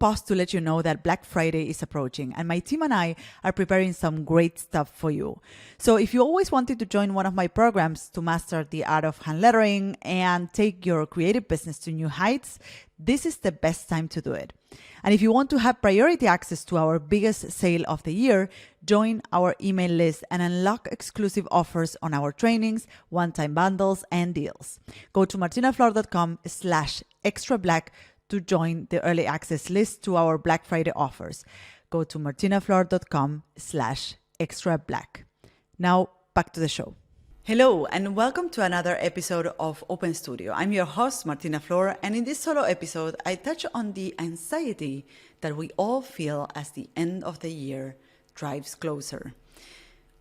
pause to let you know that Black Friday is approaching, and my team and I are preparing some great stuff for you. So if you always wanted to join one of my programs to master the art of hand lettering and take your creative business to new heights, this is the best time to do it. And if you want to have priority access to our biggest sale of the year, join our email list and unlock exclusive offers on our trainings, one-time bundles, and deals. Go to martinaflor.com/extra black to join the early access list to our Black Friday offers. Go to martinaflor.com/extra black. Now back to the show. Hello, and welcome to another episode of Open Studio. I'm your host, Martina Flor, and in this solo episode, I touch on the anxiety that we all feel as the end of the year drives closer.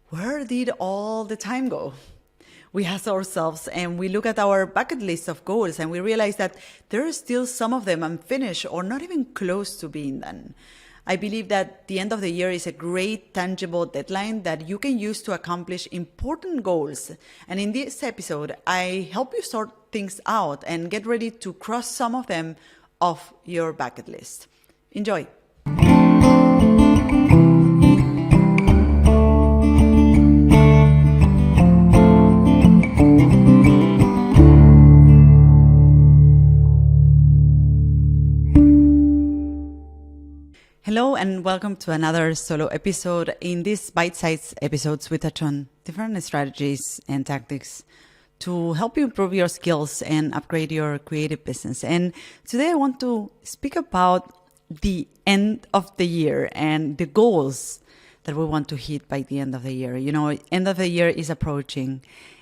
Where did all the time go? We ask ourselves and we look at our bucket list of goals and we realize that there are still some of them unfinished or not even close to being done. I believe that the end of the year is a great tangible deadline that you can use to accomplish important goals. And in this episode, I help you sort things out and get ready to cross some of them off your bucket list. Enjoy. Hello and welcome to another solo episode. In these bite-sized episodes, we touch on different strategies and tactics to help you improve your skills and upgrade your creative business. And today I want to speak about the end of the year and the goals that we want to hit by the end of the year. You know, end of the year is approaching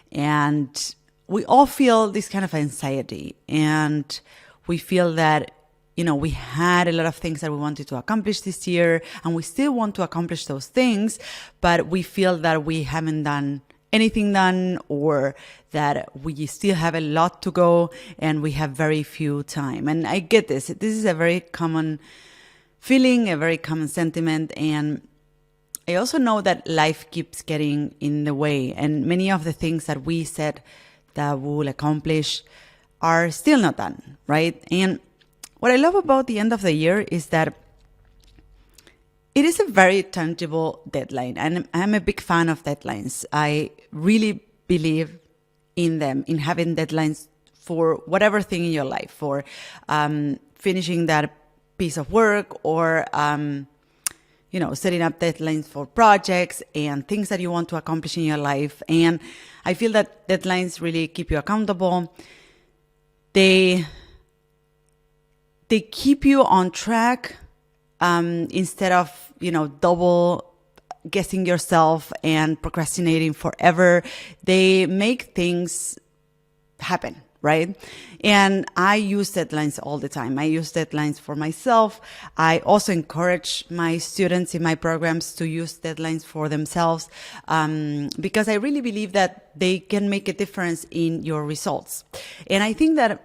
and we all feel this kind of anxiety and we feel that we had a lot of things that we wanted to accomplish this year and we still want to accomplish those things, but we feel that we haven't done anything done or that we still have a lot to go and we have very few time. And I get this. This is a very common feeling, a very common sentiment. And I also know that life keeps getting in the way and many of the things that we said that we will accomplish are still not done, right? And what I love about the end of the year is that it is a very tangible deadline. And I'm a big fan of deadlines. I really believe in them, in having deadlines for whatever thing in your life, for finishing that piece of work or, setting up deadlines for projects and things that you want to accomplish in your life. And I feel that deadlines really keep you accountable. They keep you on track instead of, double guessing yourself and procrastinating forever. They make things happen, right? And I use deadlines all the time. I use deadlines for myself. I also encourage my students in my programs to use deadlines for themselves because I really believe that they can make a difference in your results. And I think that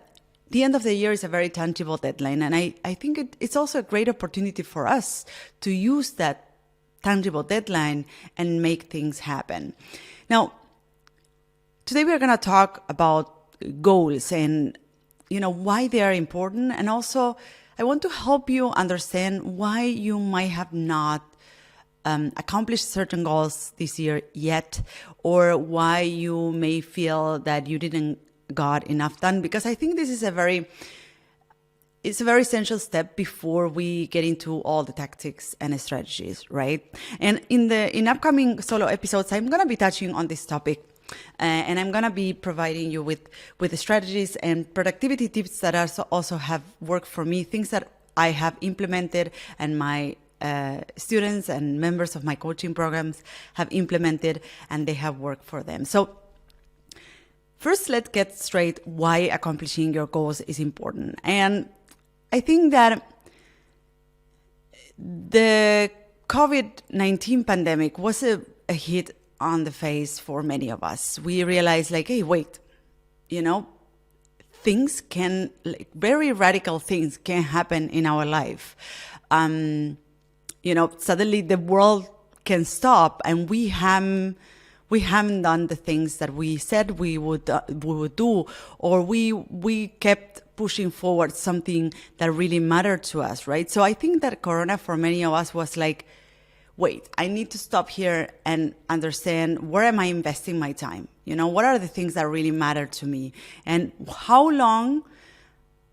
the end of the year is a very tangible deadline. And I think it's also a great opportunity for us to use that tangible deadline and make things happen. Now, today we're going to talk about goals and, why they are important. And also, I want to help you understand why you might have not accomplished certain goals this year yet, or why you may feel that you didn't got enough done, because I think this is a very essential step before we get into all the tactics and strategies, right? And in upcoming solo episodes, I'm going to be touching on this topic, and I'm going to be providing you with the strategies and productivity tips that also have worked for me, things that I have implemented and my students and members of my coaching programs have implemented, and they have worked for them. So first, let's get straight why accomplishing your goals is important. And I think that the COVID-19 pandemic was a hit on the face for many of us. We realized hey, wait, things can, very radical things can happen in our life. Suddenly the world can stop and we haven't done the things that we said we would do, or we kept pushing forward something that really mattered to us, right? So I think that Corona for many of us was like, wait, I need to stop here and understand where am I investing my time? What are the things that really matter to me? And how long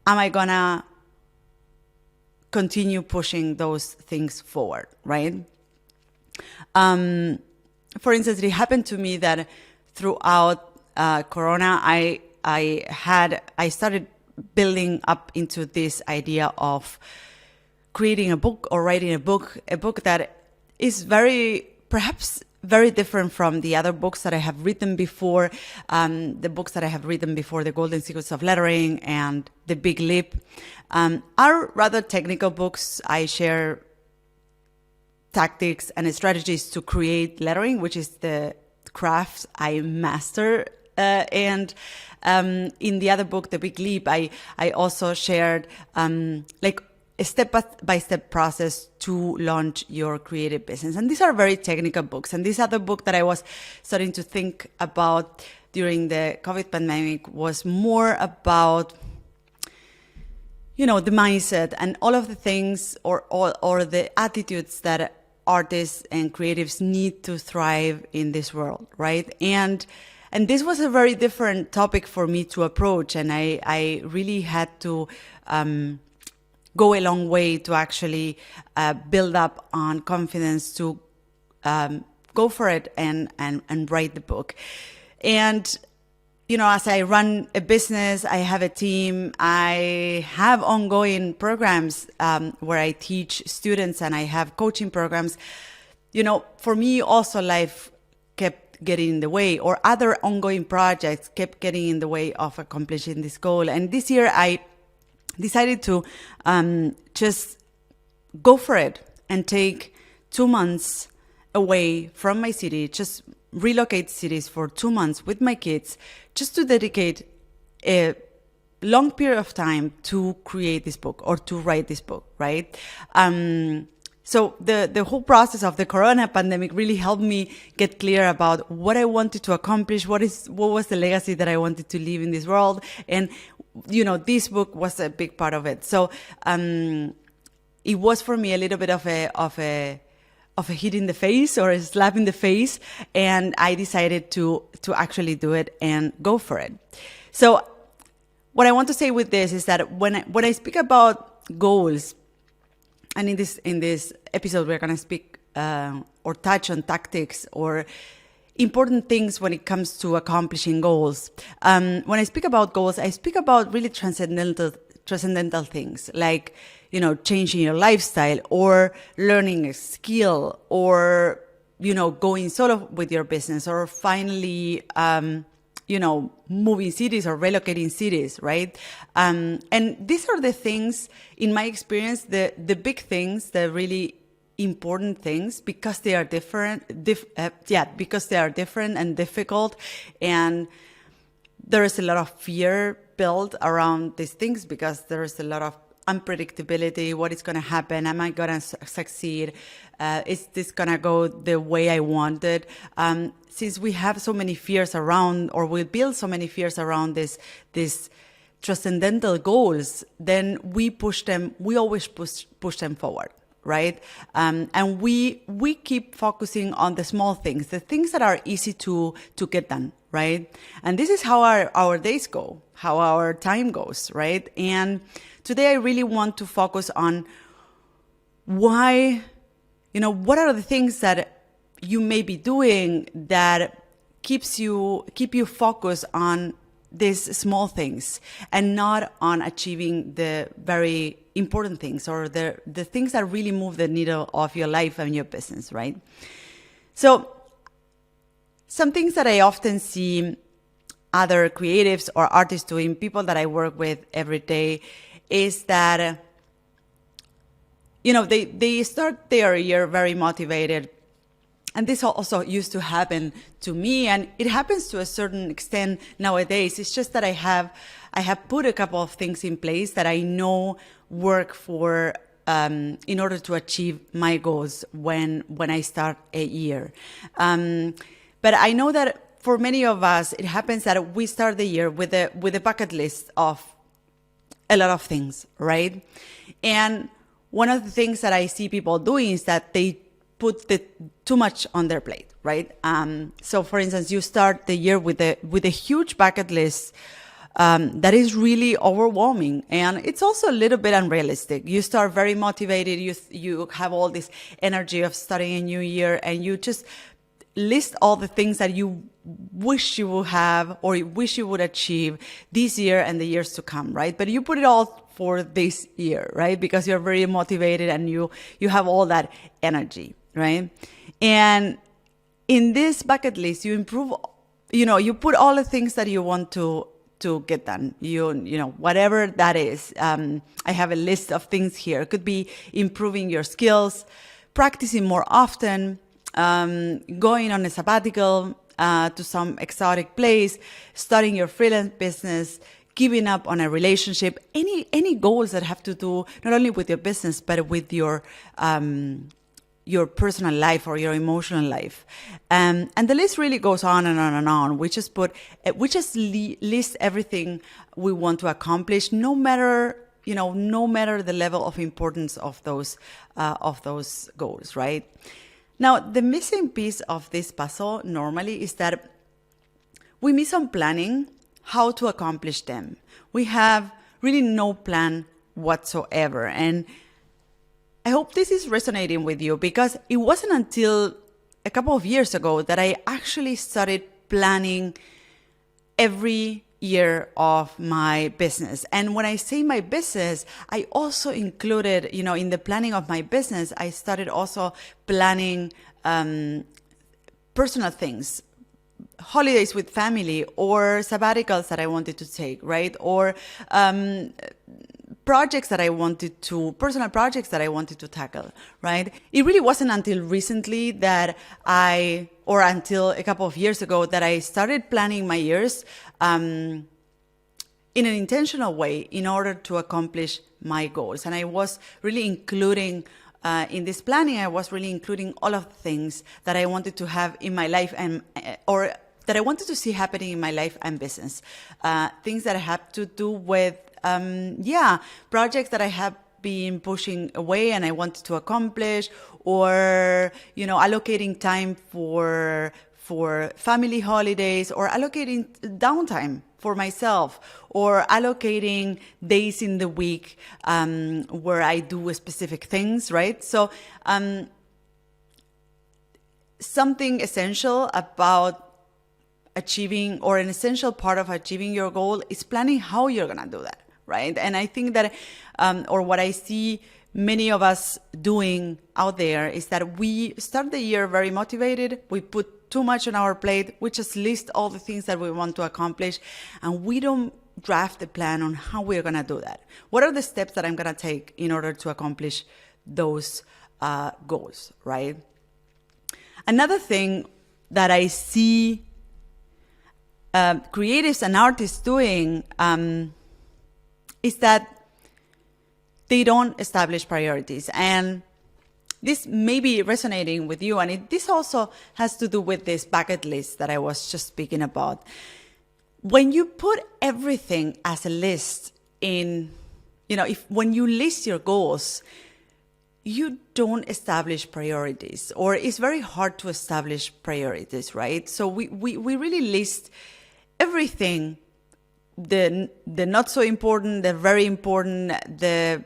am I gonna continue pushing those things forward, right? For instance, it happened to me that throughout Corona, I started building up into this idea of creating a book or writing a book that is perhaps very different from the other books that I have written before. The books that I have written before, The Golden Secrets of Lettering and The Big Leap, are rather technical books. I share tactics and strategies to create lettering, which is the craft I master. And in the other book, The Big Leap, I also shared like a step-by-step process to launch your creative business. And these are very technical books. And this other book that I was starting to think about during the COVID pandemic was more about, the mindset and all of the things or the attitudes that artists and creatives need to thrive in this world, right? And this was a very different topic for me to approach. And I really had to go a long way to actually build up on confidence to go for it and write the book. And, as I run a business, I have a team, I have ongoing programs where I teach students and I have coaching programs. For me, also life kept getting in the way, or other ongoing projects kept getting in the way of accomplishing this goal. And this year I decided to just go for it and take 2 months away from my city, just relocate cities for 2 months with my kids, just to dedicate a long period of time to create this book or to write this book, right? So the whole process of the Corona pandemic really helped me get clear about what I wanted to accomplish, what was the legacy that I wanted to leave in this world. And this book was a big part of it. So it was for me a little bit of a hit in the face or a slap in the face, and I decided to actually do it and go for it. So what I want to say with this is that when I speak about goals, and in this episode we're going to speak or touch on tactics or important things when it comes to accomplishing goals. When I speak about goals, I speak about really transcendental things like, changing your lifestyle or learning a skill or, going solo with your business or finally, moving cities or relocating cities, right? And these are the things, in my experience, the big things, the really important things, because they are different, because they are different and difficult, and there is a lot of fear built around these things because there is a lot of unpredictability. What is going to happen? Am I going to succeed? Is this going to go the way I wanted? Since we have so many fears around, or we build so many fears around this transcendental goals, then we always push them forward, right? And we keep focusing on the small things, the things that are easy to get done, right? And this is how our days go, how our time goes, right? And today I really want to focus on why, what are the things that you may be doing that keep you focused on these small things and not on achieving the very important things or the things that really move the needle of your life and your business, right? So some things that I often see other creatives or artists doing, people that I work with every day, is that, they start their year very motivated. And this also used to happen to me, and it happens to a certain extent nowadays. It's just that I have put a couple of things in place that I know work for in order to achieve my goals when I start a year. But I know that for many of us, it happens that we start the year with a bucket list of a lot of things, right? And one of the things that I see people doing is that they put too much on their plate, right? So for instance, you start the year with a huge bucket list that is really overwhelming, and it's also a little bit unrealistic. You start very motivated, you have all this energy of starting a new year, and you just list all the things that you wish you would have or you wish you would achieve this year and the years to come, right? But you put it all for this year, right? Because you're very motivated and you have all that energy, right? And in this bucket list, you improve, you put all the things that you want to get done, whatever that is. I have a list of things here. It could be improving your skills, practicing more often, going on a sabbatical to some exotic place, starting your freelance business, giving up on a relationship, any goals that have to do not only with your business, but with your personal life or your emotional life. And the list really goes on and on and on. We just list everything we want to accomplish, no matter the level of importance of those goals, right? Now, the missing piece of this puzzle normally is that we miss on planning how to accomplish them. We have really no plan whatsoever. And I hope this is resonating with you, because it wasn't until a couple of years ago that I actually started planning every year of my business. And when I say my business, I also included, in the planning of my business, I started also planning personal things, holidays with family, or sabbaticals that I wanted to take, right? Or personal projects that I wanted to tackle, right? It really wasn't until recently or until a couple of years ago that I started planning my years in an intentional way in order to accomplish my goals. And I was really including, in this planning, I was really including all of the things that I wanted to have in my life or that I wanted to see happening in my life and business. Things that have to do with projects that I have been pushing away and I wanted to accomplish, or allocating time for family holidays, or allocating downtime for myself, or allocating days in the week where I do specific things, right? So something essential about achieving, or an essential part of achieving your goal, is planning how you're gonna do that, right? And I think that, or what I see many of us doing out there, is that we start the year very motivated, we put too much on our plate, we just list all the things that we want to accomplish, and we don't draft a plan on how we're gonna do that. What are the steps that I'm gonna take in order to accomplish those goals, right? Another thing that I see creatives and artists doing is that they don't establish priorities. And this may be resonating with you, and this also has to do with this bucket list that I was just speaking about. When you put everything as a list when you list your goals, you don't establish priorities, or it's very hard to establish priorities, right? So we really list everything, the not so important, the very important, the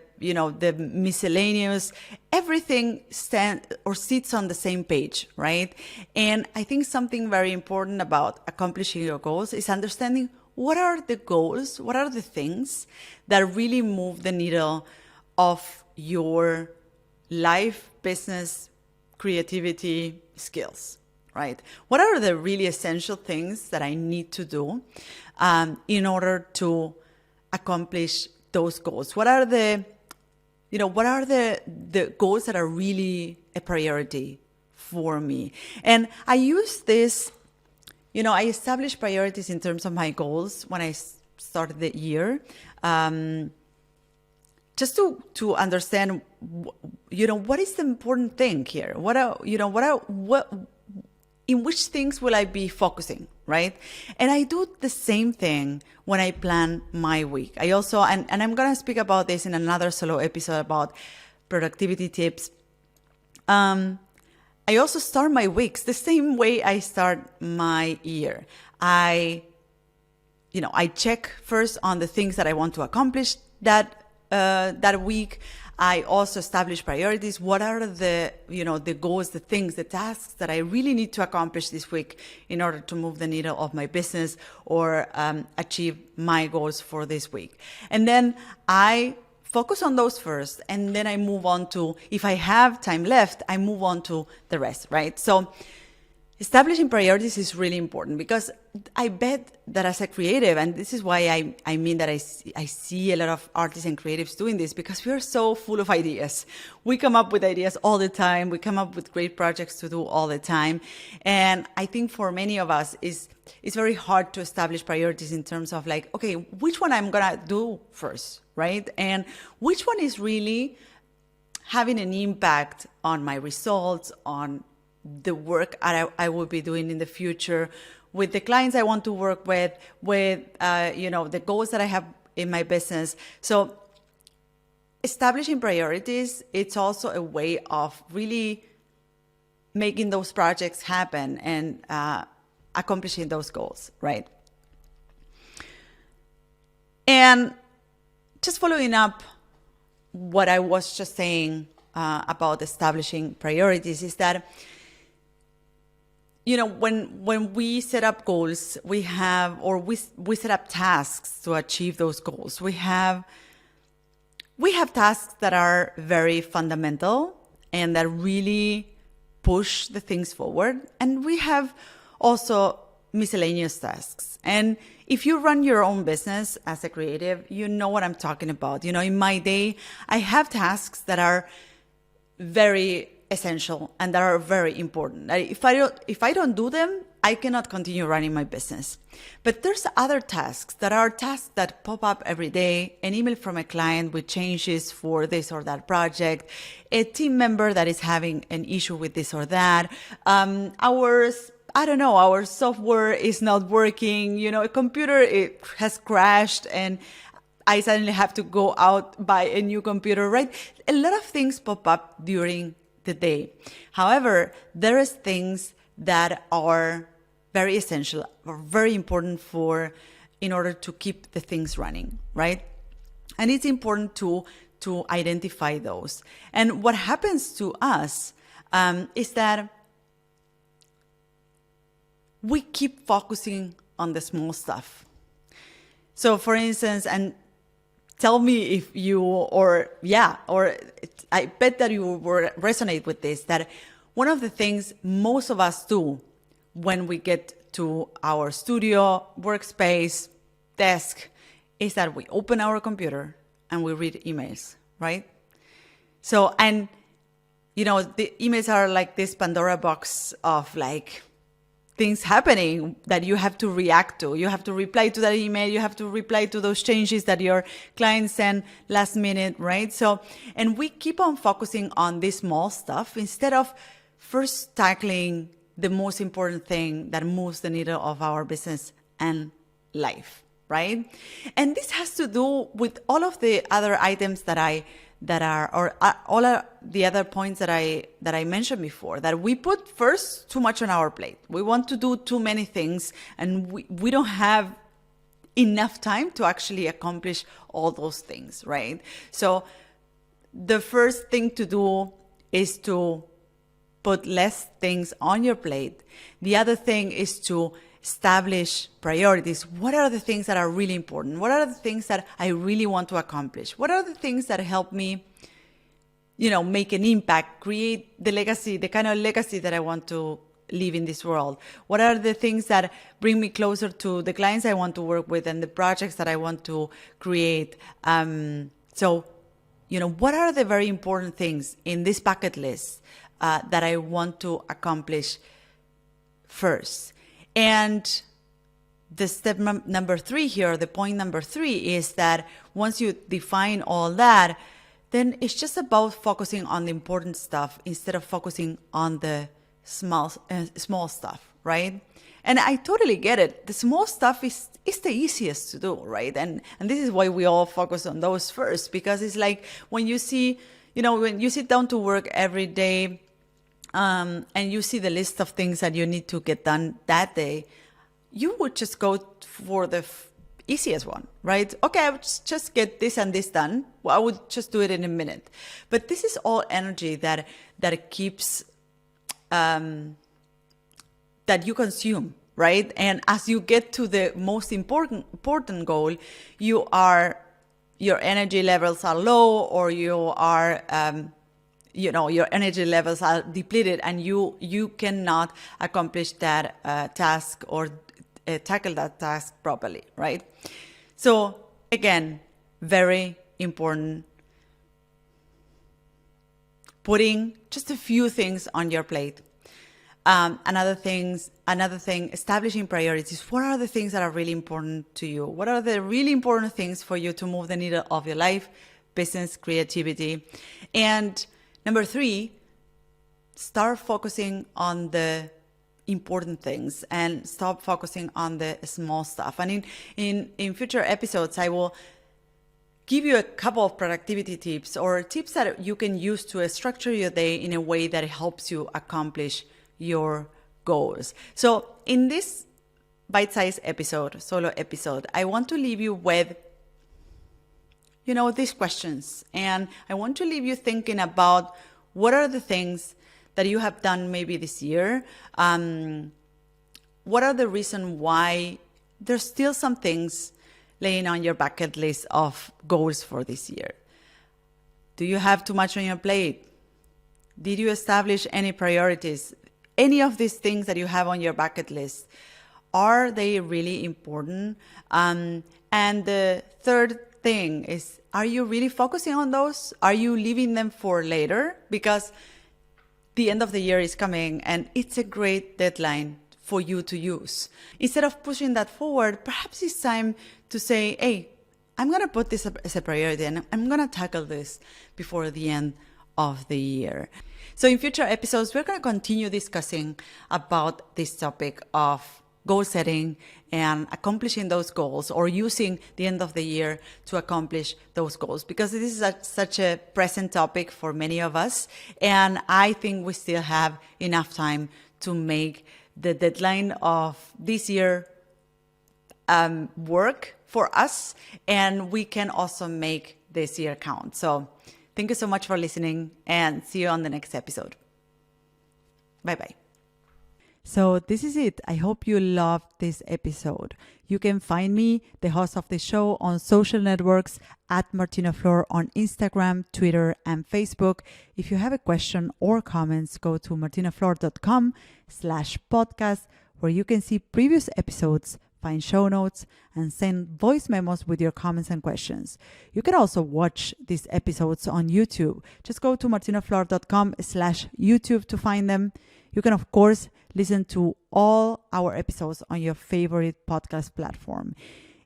miscellaneous, everything sits on the same page, right? And I think something very important about accomplishing your goals is understanding what are the goals, what are the things that really move the needle of your life, business, creativity, skills, right? What are the really essential things that I need to do in order to accomplish those goals? What are the goals that are really a priority for me? And I use this, I establish priorities in terms of my goals when I started the year, just to understand, what is the important thing here? In which things will I be focusing, right? And I do the same thing when I plan my week. I also, and I'm going to speak about this in another solo episode about productivity tips. I also start my weeks the same way I start my year. I check first on the things that I want to accomplish that week. I also establish priorities. What are the goals, the things, the tasks that I really need to accomplish this week in order to move the needle of my business or achieve my goals for this week? And then I focus on those first, and then I move on to, if I have time left, I move on to the rest, right? So establishing priorities is really important, because I bet that as a creative, and this is why I mean that I see a lot of artists and creatives doing this, because we are so full of ideas. We come up with ideas all the time. We come up with great projects to do all the time. And I think for many of us, it's very hard to establish priorities in terms of like, okay, which one I'm going to do first, right? And which one is really having an impact on my results, on the work I will be doing in the future, with the clients I want to work with the goals that I have in my business. So establishing priorities, it's also a way of really making those projects happen and accomplishing those goals, right? And just following up what I was just saying about establishing priorities is that, when we set up goals, we set up tasks to achieve those goals. We have tasks that are very fundamental and that really push the things forward. And we have also miscellaneous tasks. And if you run your own business as a creative, you know what I'm talking about. In my day, I have tasks that are very essential and that are very important. If I don't do them, I cannot continue running my business. But there's other tasks that pop up every day: an email from a client with changes for this or that project, a team member that is having an issue with this or that, our software is not working, a computer, it has crashed and I suddenly have to go out buy a new computer, right? A lot of things pop up during the day. However, there is things that are very essential or very important in order to keep the things running, right? And it's important to identify those. And what happens to us is that we keep focusing on the small stuff. So for instance, and tell me if I bet that you will resonate with this, that one of the things most of us do when we get to our studio, workspace, desk, is that we open our computer and we read emails, right? So, and, the emails are like this Pandora box of like things happening that you have to react to. You have to reply to that email. You have to reply to those changes that your client sent last minute, right? So, and we keep on focusing on this small stuff instead of first tackling the most important thing that moves the needle of our business and life, right? And this has to do with all of the other items all of the other points that I mentioned before, that we put first too much on our plate. We want to do too many things, and we don't have enough time to actually accomplish all those things, right? So the first thing to do is to put less things on your plate. The other thing is to establish priorities. What are the things that are really important? What are the things that I really want to accomplish? What are the things that help me, make an impact, create the legacy, the kind of legacy that I want to live in this world? What are the things that bring me closer to the clients I want to work with and the projects that I want to create? So, what are the very important things in this bucket list that I want to accomplish first? And the step number 3 here, the point number 3, is that once you define all that, then it's just about focusing on the important stuff instead of focusing on the small stuff, right? And I totally get it. The small stuff is the easiest to do, right? And this is why we all focus on those first, because it's like when you see, when you sit down to work every day, and you see the list of things that you need to get done that day, you would just go for the easiest one, right? Okay, I would just get this and this done. Well, I would just do it in a minute. But this is all energy that keeps, that you consume, right? And as you get to the most important goal, your energy levels are low, or you are, your energy levels are depleted, and you cannot accomplish that task or tackle that task properly, right? So again, very important, putting just a few things on your plate. Another thing, establishing priorities. What are the things that are really important to you? What are the really important things for you to move the needle of your life, business, creativity? And number 3, start focusing on the important things and stop focusing on the small stuff. And in future episodes, I will give you a couple of productivity tips, or tips that you can use to structure your day in a way that helps you accomplish your goals. So in this bite-sized episode, solo episode, I want to leave you with, these questions. And I want to leave you thinking about what are the things that you have done maybe this year. What are the reasons why there's still some things laying on your bucket list of goals for this year? Do you have too much on your plate? Did you establish any priorities? Any of these things that you have on your bucket list, are they really important? And the third thing is, are you really focusing on those? Are you leaving them for later? Because the end of the year is coming and it's a great deadline for you to use. Instead of pushing that forward, perhaps it's time to say, hey, I'm going to put this as a priority and I'm going to tackle this before the end of the year. So in future episodes, we're going to continue discussing about this topic of goal setting and accomplishing those goals, or using the end of the year to accomplish those goals, because this is such a present topic for many of us. And I think we still have enough time to make the deadline of this year work for us, and we can also make this year count. So thank you so much for listening, and see you on the next episode. Bye-bye. So this is it. I hope you loved this episode. You can find me, the host of the show, on social networks at Martina Flor on Instagram, Twitter, and Facebook. If you have a question or comments, go to martinaflor.com/podcast, where you can see previous episodes, find show notes, and send voice memos with your comments and questions. You can also watch these episodes on YouTube. Just go to martinaflor.com/YouTube to find them. You can, of course, listen to all our episodes on your favorite podcast platform.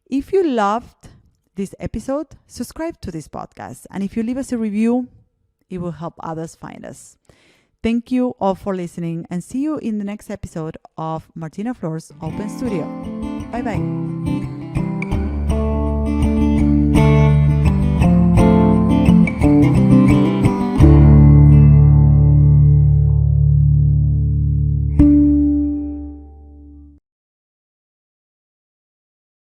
If you loved this episode, subscribe to this podcast. And if you leave us a review, it will help others find us. Thank you all for listening, and see you in the next episode of Martina Flor's Open Studio. Bye-bye.